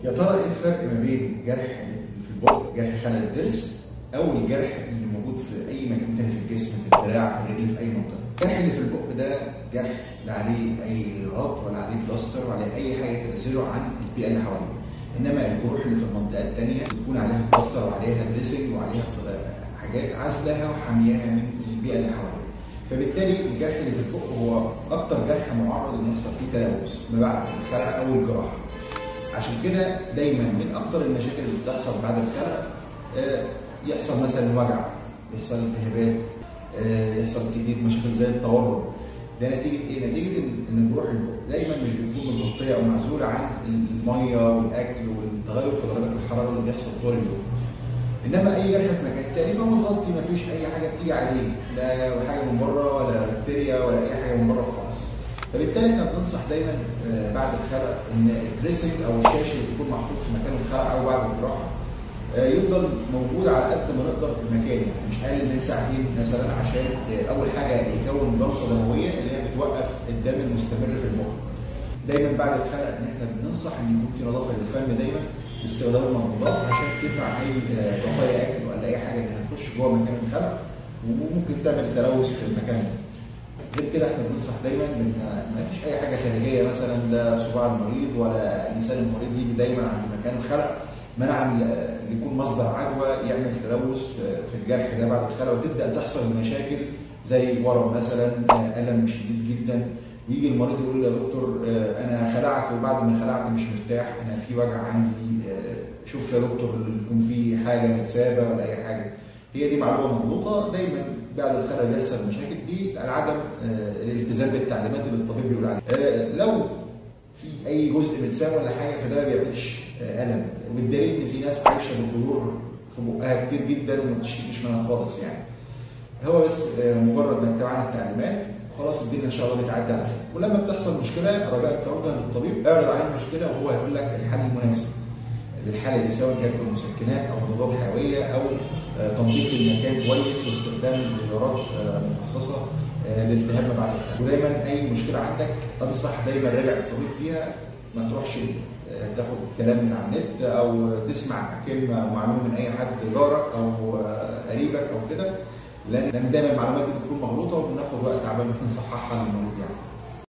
يا ترى ايه الفرق ما بين جرح في البق، جرح خلع الضرس، او الجرح اللي موجود في اي مكان تاني في الجسم، في الدراع، في الرجل، في اي منطقه؟ الجرح اللي في البق ده جرح لا عليه اي غط ولا عليه بلاستر ولا عليه اي حاجه تعزله عن البيئه اللي حواليه. انما الجروح اللي في المنطقه الثانيه بتكون عليها بلاستر وعليها دريسنج وعليها حاجات عازلاها وحامياها من البيئه اللي حواليها. فبالتالي الجرح اللي في البق هو اكتر جرح معرض ان يحصل فيه تلوث ما بعد الخلع او الجراحه. عشان كده دايما من اكتر المشاكل اللي بتحصل بعد الخلع يحصل مثلا وجع، يحصل التهابات، يحصل كتير مشاكل زي التورم. ده نتيجه ايه؟ نتيجه ان جروح البق دايما مش بتكون متغطيه او معزوله عن الميه والاكل والتغير في درجات الحراره اللي بيحصل طول اليوم. انما اي جرح في مكان تاني فهو متغطي، مفيش اي حاجه بتيجي عليه، لا حاجه من بره ولا بكتيريا ولا اي حاجه من بره خالص. فبالتالي احنا بننصح دايما بعد الخلع ان الدريسنج او الشاشه اللي بيكون محطوط في مكان الخلع او بعد الجراحه يفضل موجود على قد ما نقدر في المكان، يعني مش اقل من ساعتين مثلا، عشان اول حاجه يكون جلطه دمويه اللي هي بتوقف الدم المستمر في المخ. دايما بعد الخلع ان احنا بننصح ان يكون في نظافه للفم دايما باستخدام المضمضات عشان تمنع اي بقايا اكل ولا اي حاجه انها تخش جوه مكان الخلع وممكن تعمل تلوث في المكان ده. غير كده احنا بننصح دايما ان ما فيش اي حاجه خارجيه مثلا لا صباع المريض ولا لسان المريض يجي دايما عند مكان الخلع، منعا يكون مصدر عدوى يعمل تلوث في الجرح ده بعد الخلع، وتبدا تحصل مشاكل زي ورم مثلا، الم شديد جدا، ويجي المريض يقول يا دكتور انا خلعت وبعد ما خلعت مش مرتاح، انا في وجع عندي، شوف يا دكتور يكون في حاجه متسابه ولا اي حاجه. هي دي معلومه مغلوطه. دايما بعد الخلع بيحصل مشاكل دي عدم الالتزام بالتعليمات اللي الطبيب بيقول عليها. لو في اي جزء متساب ولا حاجه فده ما بيعملش الم، والدليل ان في ناس عايشه بالجذور في بقها كتير جدا وما بتشتكيش منها خالص. يعني هو بس مجرد ما اتبعنا التعليمات خلاص الدنيا ان شاء الله بتعدي على خير. ولما بتحصل مشكله رجاء توجه للطبيب، اعرض عليه المشكله وهو هيقول لك الحل المناسب للحاله دي، سواء كانت بالمسكنات او مضادات حيويه او تنظيف المكان كويس واستخدام غيارات مخصصه للالتهاب ما بعد الخلع. ودايما اي مشكله عندك انصح دايما راجع الطبيب فيها، ما تروحش تاخد كلام من على النت او تسمع كلمه او معلومه من اي حد جارك او قريبك او كده، لان دايما المعلومات دي بتكون مغلوطه وبناخد وقت عبال ما نصححها للمريض يعني.